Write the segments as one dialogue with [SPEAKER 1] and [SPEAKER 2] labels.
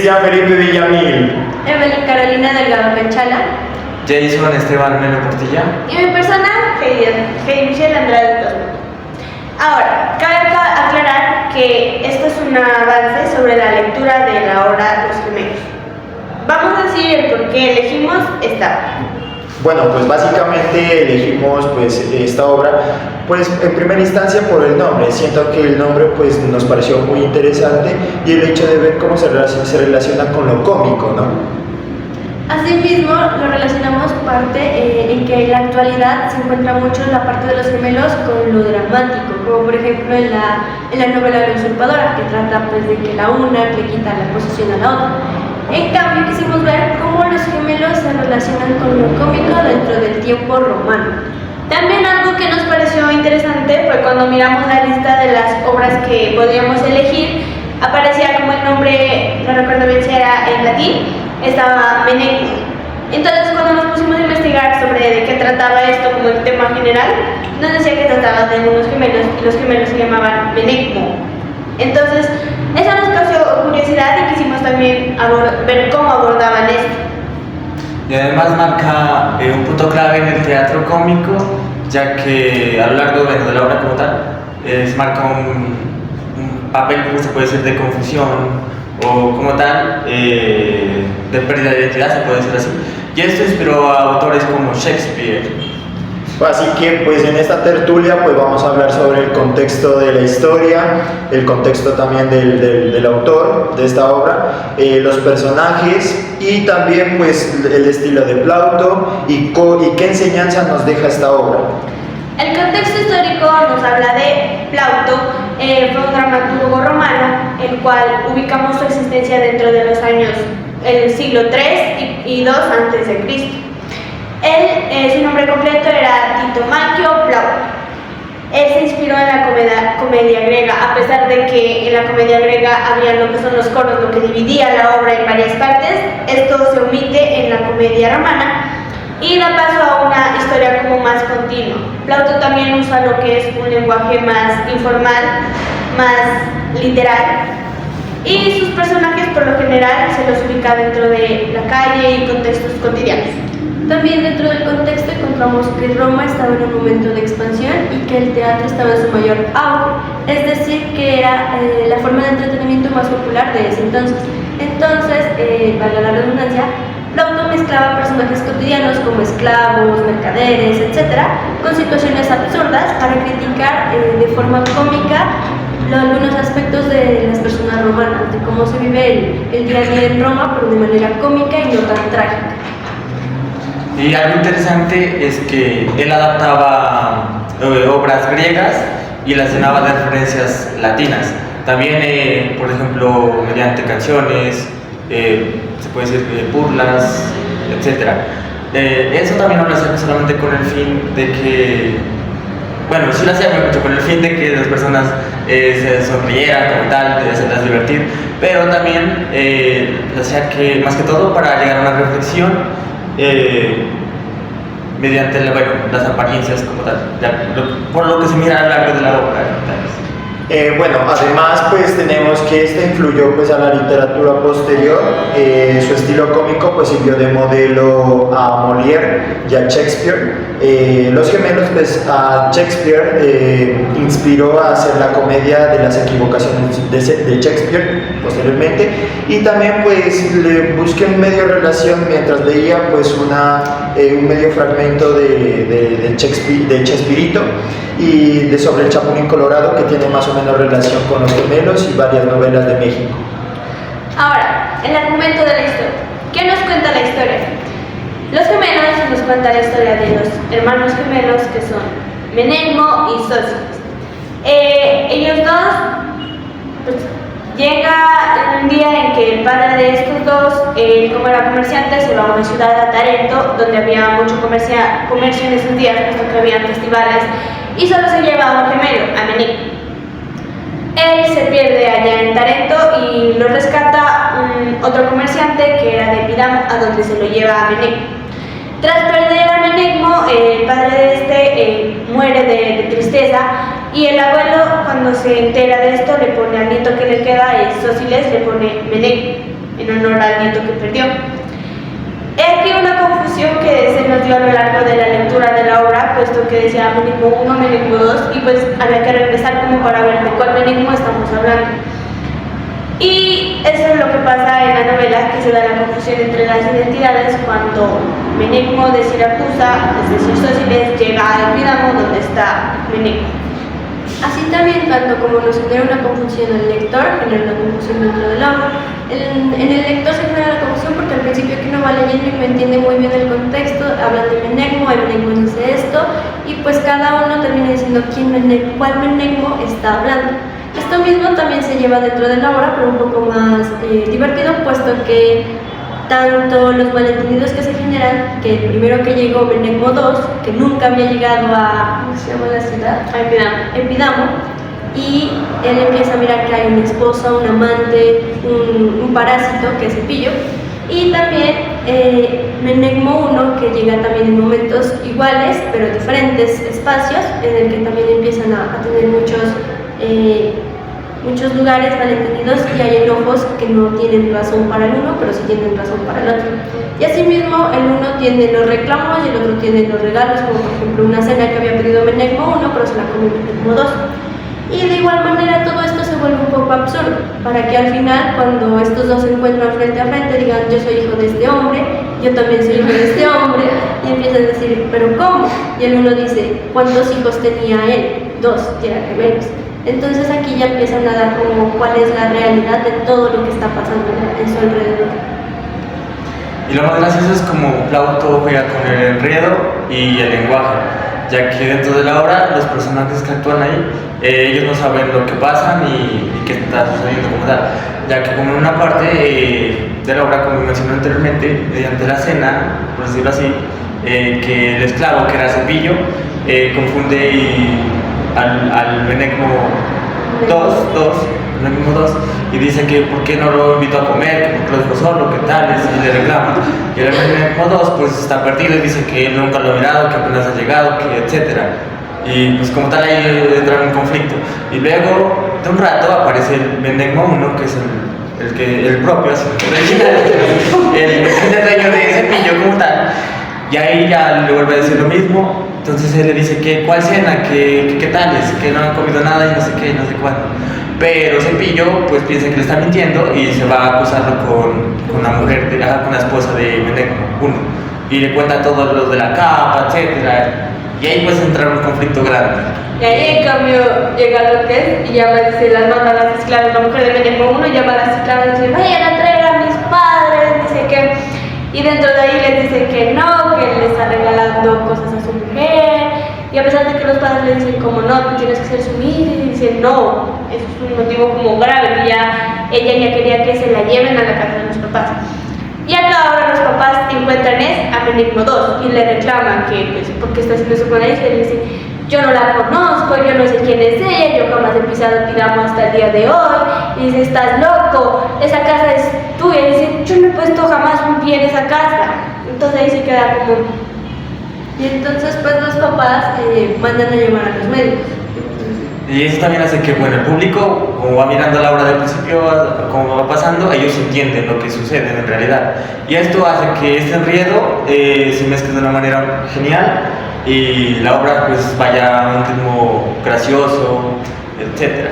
[SPEAKER 1] Cristian Felipe Villamil.
[SPEAKER 2] Evelyn Carolina Delgado Penchala.
[SPEAKER 3] Jason Esteban Melo Portilla.
[SPEAKER 4] Y mi persona, Heidi Michelle Andrade Tosmo. Ahora, cabe aclarar que esto es un avance sobre la lectura de la obra Los Gemelos. Vamos a decir el por qué elegimos esta obra.
[SPEAKER 1] Bueno, pues básicamente elegimos pues esta obra pues en primera instancia por el nombre. Siento que el nombre pues nos pareció muy interesante y el hecho de ver cómo se relaciona con lo cómico, ¿no?
[SPEAKER 2] Asimismo, lo relacionamos parte en que en la actualidad se encuentra mucho la parte de los gemelos con lo dramático, como por ejemplo en la novela La Usurpadora, que trata pues de que la una le quita la posesión a la otra. En cambio, quisimos ver cómo los gemelos se relacionan con lo cómico dentro del tiempo romano.
[SPEAKER 4] También algo que nos pareció interesante fue cuando miramos la lista de las obras que podíamos elegir, aparecía como el nombre, no recuerdo bien si era en latín, estaba Menecmo. Entonces cuando nos pusimos a investigar sobre de qué trataba esto como el tema general, nos decía que trataba de unos gemelos y los gemelos se llamaban Menecmo. Entonces eso nos causó curiosidad y quisimos también ver cómo abordaban esto.
[SPEAKER 3] Y además marca un punto clave en el teatro cómico, ya que a lo largo de la obra como tal, marca un papel, como se puede decir, de confusión o como tal, de pérdida de identidad, se puede decir así. Y esto inspiró a autores como Shakespeare.
[SPEAKER 1] Así que pues en esta tertulia pues vamos a hablar sobre el contexto de la historia, el contexto también del autor de esta obra, los personajes y también pues el estilo de Plauto y qué enseñanza nos deja esta obra.
[SPEAKER 4] El contexto histórico nos habla de Plauto, fue un dramaturgo romano, el cual ubicamos su existencia dentro de los años el siglo III y II antes de Cristo. Él, su nombre completo era Tito Mancio Plauto. Él se inspiró en la comedia griega, a pesar de que en la comedia griega había lo que son los coros, lo que dividía la obra en varias partes. Esto se omite en la comedia romana y da paso a una historia como más continua. Plauto también usa lo que es un lenguaje más informal, más literal, y sus personajes por lo general se los ubica dentro de la calle y contextos cotidianos.
[SPEAKER 2] También dentro del contexto encontramos que Roma estaba en un momento de expansión y que el teatro estaba en su mayor auge, es decir, que era la forma de entretenimiento más popular de ese entonces. Entonces, valga la redundancia, Plauto mezclaba personajes cotidianos como esclavos, mercaderes, etc., con situaciones absurdas para criticar de forma cómica algunos aspectos de las personas romanas, de cómo se vive el día a día en Roma, pero de manera cómica y no tan trágica.
[SPEAKER 3] Y algo interesante es que él adaptaba obras griegas y las llenaba de referencias latinas. También, por ejemplo, mediante canciones, se puede decir burlas, etc. Eso también no lo hacía solamente con el fin de que, bueno, sí lo hacía mucho con el fin de que las personas se sonrieran como tal, de hacerlas divertir, pero también lo hacía que, más que todo para llegar a una reflexión mediante las apariencias como tal, por lo que se mira a lo largo de la obra.
[SPEAKER 1] Bueno, además pues tenemos que este influyó pues a la literatura posterior, su estilo cómico pues sirvió de modelo a Molière y a Shakespeare. Los gemelos pues a Shakespeare inspiró a hacer la comedia de las equivocaciones de Shakespeare posteriormente, y también pues le busqué un medio relación mientras leía pues un medio fragmento de Chespirito y sobre el Chapulín Colorado, que tiene más o menos relación con los gemelos y varias novelas de México.
[SPEAKER 4] Ahora, el argumento de la historia. ¿Qué nos cuenta la historia? Los gemelos nos cuenta la historia de los hermanos gemelos que son Menecmo y Sósicles. Ellos dos, pues, llega un día en que el padre de estos dos, como era comerciante, se va a una ciudad, a Tarento, donde había mucho comercio en esos días, puesto que habían festivales, y solo se lleva a un gemelo, a Menecmo. Él se pierde allá en Tarento y lo rescata otro comerciante que era de Epidamo, a donde se lo lleva a Menecmo. Tras perder a Menecmo, el padre de este muere de tristeza, y el abuelo, cuando se entera de esto, le pone al nieto que le queda, Sósicles, le pone Menecmo. en honor al nieto que perdió. He aquí una confusión que se nos dio a lo largo de la lectura de la obra, puesto que decía Menigmo 1, Menigmo 2, y pues había que regresar como para ver de cuál Menigmo estamos hablando. Y eso es lo que pasa en la novela, que se da la confusión entre las identidades cuando Menigmo de Siracusa, es decir, Sóciles, llega a Epidamo, donde está Menigmo.
[SPEAKER 2] Así también, tanto como nos genera una confusión al lector, genera una confusión dentro de la obra. En el lector se genera la confusión porque al principio que uno va leyendo y no entiende muy bien el contexto, hablan de Menegmo, el Menegmo dice esto, y pues cada uno termina diciendo cuál Menegmo está hablando. Esto mismo también se lleva dentro de la obra, pero un poco más divertido, puesto que tanto los malentendidos que se generan, que el primero que llegó, Menegmo II, que nunca había llegado a, ¿cómo se llama la ciudad?
[SPEAKER 4] A
[SPEAKER 2] Epidamo, y él empieza a mirar que hay una esposa, un amante, un parásito que es Cepillo, y también Menegmo I, que llega también en momentos iguales, pero diferentes espacios, en el que también empiezan a tener muchos lugares malentendidos y hay enojos que no tienen razón para el uno, pero sí tienen razón para el otro. Y asimismo, el uno tiene los reclamos y el otro tiene los regalos, como por ejemplo una cena que había pedido Menegmo I, pero se la comió Menegmo II. Y de igual manera todo esto se vuelve un poco absurdo, para que al final, cuando estos dos se encuentran frente a frente, digan: yo soy hijo de este hombre, yo también soy hijo de este hombre, y empiezan a decir: ¿pero cómo? Y el uno dice: ¿cuántos hijos tenía él? 2, y eran gemelos. Entonces aquí ya empiezan a dar como cuál es la realidad de todo lo que está pasando en su alrededor.
[SPEAKER 3] Y lo más gracioso es como Plauto juega con el enredo y el lenguaje, ya que dentro de la obra los personajes que actúan ahí, ellos no saben lo que pasa ni qué está sucediendo como tal, ya que como en una parte de la obra, como mencioné anteriormente, mediante la cena, por decirlo así, que el esclavo, que era Cepillo, confunde al Menegmo II, y dice que por qué no lo invitó a comer, que por qué lo dejó solo, que tal, y le reclama. Y el Menegmo II pues está perdido y dice que él nunca lo ha mirado, que apenas ha llegado, que etcétera. Y pues como tal ahí entra en un conflicto. Y luego de un rato aparece el Menegmo I, que es el propio, así, el dueño de Cepillo como tal. Y ahí ya le vuelve a decir lo mismo. Entonces él le dice que cuál cena, que tal es, que no han comido nada y no sé qué, no sé cuándo. Pero Cepillo pues piensa que le está mintiendo y se va a acusarlo con la mujer, con la esposa de Menegmo I. Y le cuenta todo lo de la capa, etcétera. Y ahí pues entra un conflicto grande.
[SPEAKER 4] Y ahí en cambio llega lo que es y llama, dice, las manda a las esclavas, la mujer de Menegmo I llama a las esclavas y dice: vayan a traer a mis padres, dice que... Y dentro de ahí les dice que no, que le está regalando cosas a su mujer. Y a pesar de que los padres le dicen como: no, tú tienes que ser sumisa, y dicen: no, eso es un motivo como grave, que ya ella ya quería que se la lleven a la casa de los papás. Y acá ahora los papás encuentran a Menegmo II y le reclaman que pues porque está haciendo eso con ella, y le dicen: yo no la conozco, yo no sé quién es ella, yo jamás he pisado Epidamo hasta el día de hoy. Y dice: estás loco, esa casa es tuya. Y dice: yo no he puesto jamás un pie en esa casa. Entonces ahí se queda como...
[SPEAKER 2] Y entonces pues los papás mandan a llamar a los médicos.
[SPEAKER 3] Y eso también hace que, bueno, el público, como va mirando la obra del principio, como va pasando, ellos entienden lo que sucede en realidad. Y esto hace que este enredo se mezcle de una manera genial y la obra pues vaya a un ritmo gracioso, etc.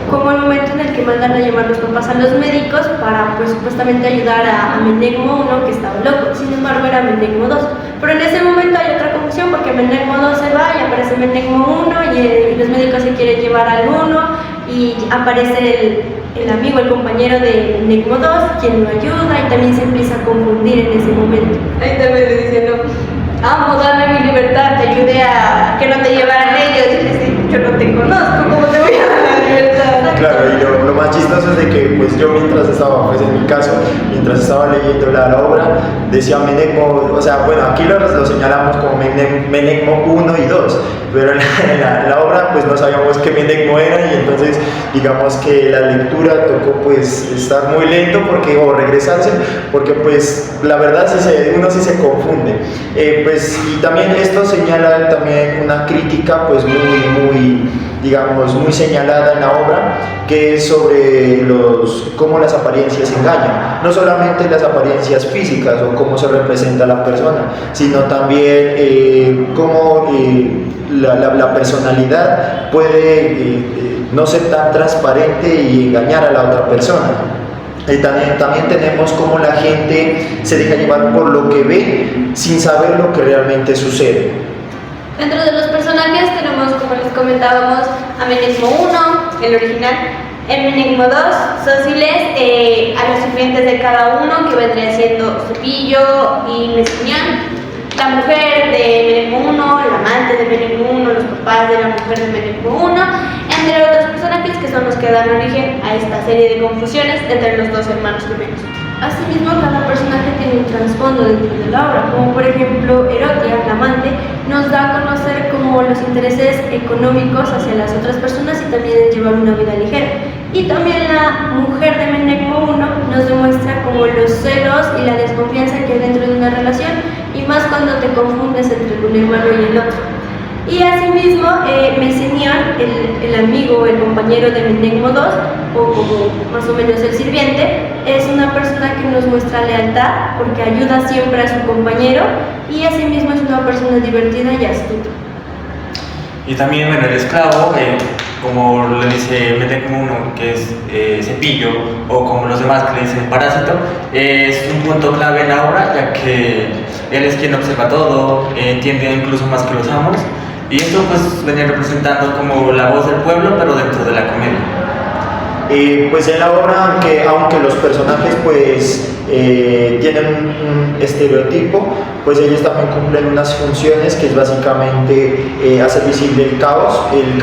[SPEAKER 2] Como el momento en el que mandan a llamar los papás a los médicos para pues supuestamente ayudar a Menegmo I, que estaba loco. Sin embargo era Menegmo II. Pero en ese momento hay otra confusión porque Menegmo II se va y aparece Menegmo I y los médicos se quieren llevar al uno y aparece el amigo, el compañero de Menegmo II, quien lo ayuda y también se empieza a confundir en ese momento.
[SPEAKER 4] Ahí también le dicen: no, amo, dame mi libertad, te ayudé a que no te llevaran ellos. Y le dicen: yo no te conozco, ¿cómo te voy a dar la libertad?
[SPEAKER 1] Claro, y lo más chistoso es de que pues yo mientras estaba, pues en mi caso, mientras estaba leyendo la obra, decía Menegmo, o sea, bueno, aquí lo señalamos como Menegmo 1 y 2, pero en la obra pues no sabíamos qué Menegmo era, y entonces digamos que la lectura tocó pues estar muy lento o regresarse, porque pues la verdad uno sí se confunde. Pues, y también esto señala también una crítica pues muy digamos, muy señalada en la obra, que es sobre cómo las apariencias engañan, no solamente las apariencias físicas o cómo se representa la persona, sino también cómo la personalidad puede no ser tan transparente y engañar a la otra persona. También tenemos cómo la gente se deja llevar por lo que ve sin saber lo que realmente sucede.
[SPEAKER 4] Dentro de los personajes tenemos, como les comentábamos, a Menegmo 1, el original, en Menegmo 2, Sósiles, a los sirvientes de cada uno, que vendría siendo Cepillo y Mesunián, la mujer de Menegmo 1, la amante de Menegmo 1, los papás de la mujer de Menegmo 1, entre otros personajes que son los que dan origen a esta serie de confusiones entre los dos hermanos gemelos.
[SPEAKER 2] Asimismo, cada personaje tiene un trasfondo dentro de la obra, como por ejemplo Erotia, la amante, nos da a conocer como los intereses económicos hacia las otras personas y también el llevar una vida ligera. Y también la mujer de Menegmo 1 nos demuestra como los celos y la desconfianza que hay dentro de una relación, y más cuando te confundes entre un hermano y el otro. Y asimismo, Mesenión, el amigo, el compañero de Menegmo 2, o como más o menos el sirviente, es una persona que nos muestra lealtad porque ayuda siempre a su compañero, y asimismo es una persona divertida y astuta.
[SPEAKER 3] Y también, bueno, el esclavo, como le dice Menegmo 1, que es Cepillo, o como los demás que le dicen Parásito, es un punto clave en la obra, ya que él es quien observa todo, entiende incluso más que los amos, y esto pues venía representando como la voz del pueblo, pero dentro de la comedia.
[SPEAKER 1] Pues en la obra, aunque los personajes pues tienen un estereotipo, pues ellos también cumplen unas funciones que es básicamente hacer visible el caos. El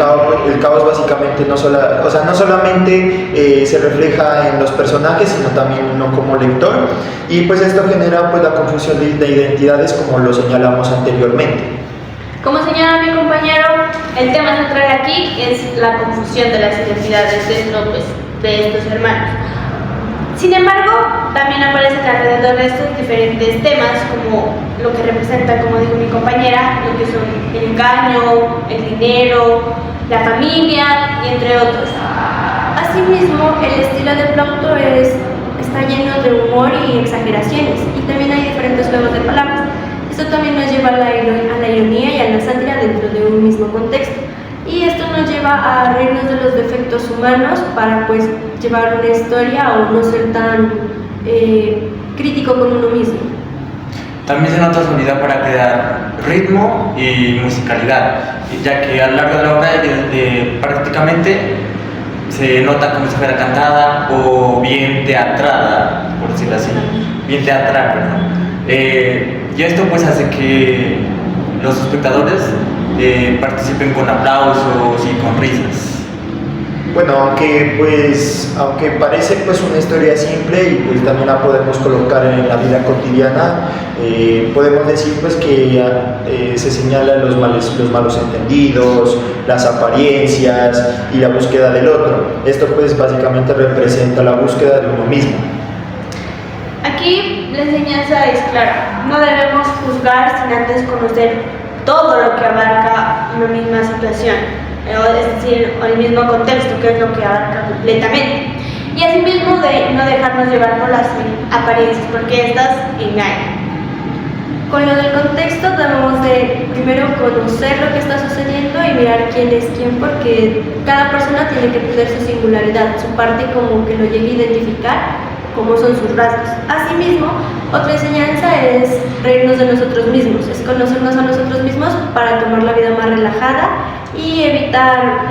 [SPEAKER 1] caos básicamente no solamente se refleja en los personajes, sino también uno como lector, y pues esto genera pues la confusión de identidades, como lo señalamos anteriormente.
[SPEAKER 4] Como señala mi compañero, el tema central aquí es la confusión de las identidades dentro pues, de estos hermanos. Sin embargo, también aparecen alrededor de estos diferentes temas, como lo que representa, como dijo mi compañera, lo que son el engaño, el dinero, la familia, y entre otros.
[SPEAKER 2] Asimismo, el estilo de Plauto está lleno de humor y exageraciones, y también hay diferentes juegos de palabras. Esto también nos lleva a la ironía y a la sátira dentro de un mismo contexto. Y esto nos lleva a reírnos de los defectos humanos para pues llevar una historia o no ser tan crítico con uno mismo.
[SPEAKER 3] También se nota su habilidad para crear ritmo y musicalidad, ya que a lo largo de la obra prácticamente se nota como si fuera cantada o bien teatrada, por decirlo así, bien teatral, perdón. Y esto pues hace que los espectadores participen con aplausos y con risas.
[SPEAKER 1] Bueno, aunque parece pues una historia simple y pues también la podemos colocar en la vida cotidiana, podemos decir pues que se señalan los malos entendidos, las apariencias y la búsqueda del otro. Esto pues básicamente representa la búsqueda de uno mismo.
[SPEAKER 4] Aquí la enseñanza es clara, no debemos juzgar sin antes conocer todo lo que abarca una misma situación, es decir, el mismo contexto, que es lo que abarca completamente. Y asimismo de no dejarnos llevar por las apariencias, porque estas engañan.
[SPEAKER 2] Con lo del contexto debemos de primero conocer lo que está sucediendo y mirar quién es quién, porque cada persona tiene que tener su singularidad, su parte como que lo llegue a identificar, como son sus rasgos. Asimismo, otra enseñanza es reírnos de nosotros mismos, es conocernos a nosotros mismos para tomar la vida más relajada y evitar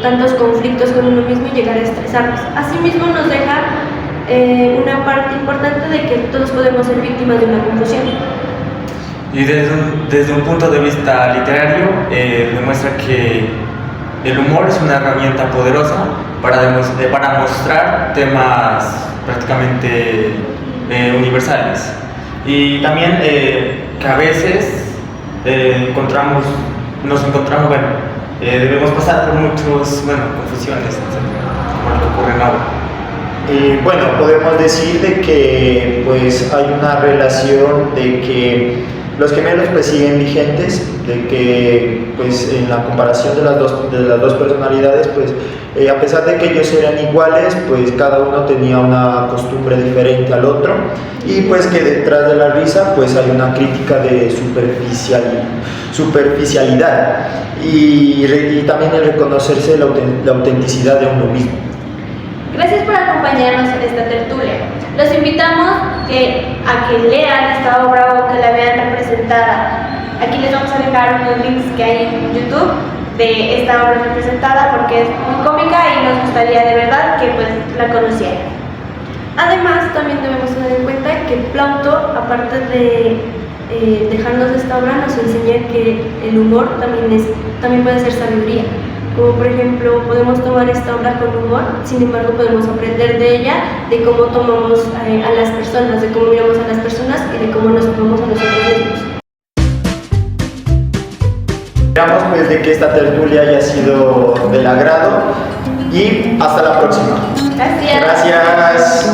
[SPEAKER 2] tantos conflictos con uno mismo y llegar a estresarnos. Asimismo, nos deja una parte importante de que todos podemos ser víctimas de una confusión.
[SPEAKER 3] Y desde un punto de vista literario, demuestra que el humor es una herramienta poderosa para mostrar temas prácticamente universales. Y también que a veces nos encontramos, debemos pasar por confusiones, etcétera, como lo que ocurre en ahora.
[SPEAKER 1] Bueno, podemos decir de que pues hay una relación de que Los gemelos pues siguen vigentes, de que pues en la comparación de las dos personalidades, pues a pesar de que ellos eran iguales, pues cada uno tenía una costumbre diferente al otro, y pues que detrás de la risa pues hay una crítica de superficialidad y también el reconocerse la autenticidad de uno mismo.
[SPEAKER 4] Gracias por acompañarnos en esta tertulia. Los invitamos a que lean esta obra o que la vean representada. Aquí les vamos a dejar unos links que hay en YouTube de esta obra representada porque es muy cómica y nos gustaría de verdad que pues la conocieran.
[SPEAKER 2] Además, también debemos tener en cuenta que Plauto, aparte de dejarnos esta obra, nos enseña que el humor también puede ser sabiduría. Como por ejemplo, podemos tomar esta obra con humor, sin embargo podemos aprender de ella, de cómo tomamos a las personas, de cómo miramos a las personas y de cómo nos tomamos a nosotros mismos.
[SPEAKER 1] Esperamos pues de que esta tertulia haya sido del agrado y hasta la próxima.
[SPEAKER 4] Gracias.
[SPEAKER 1] Gracias.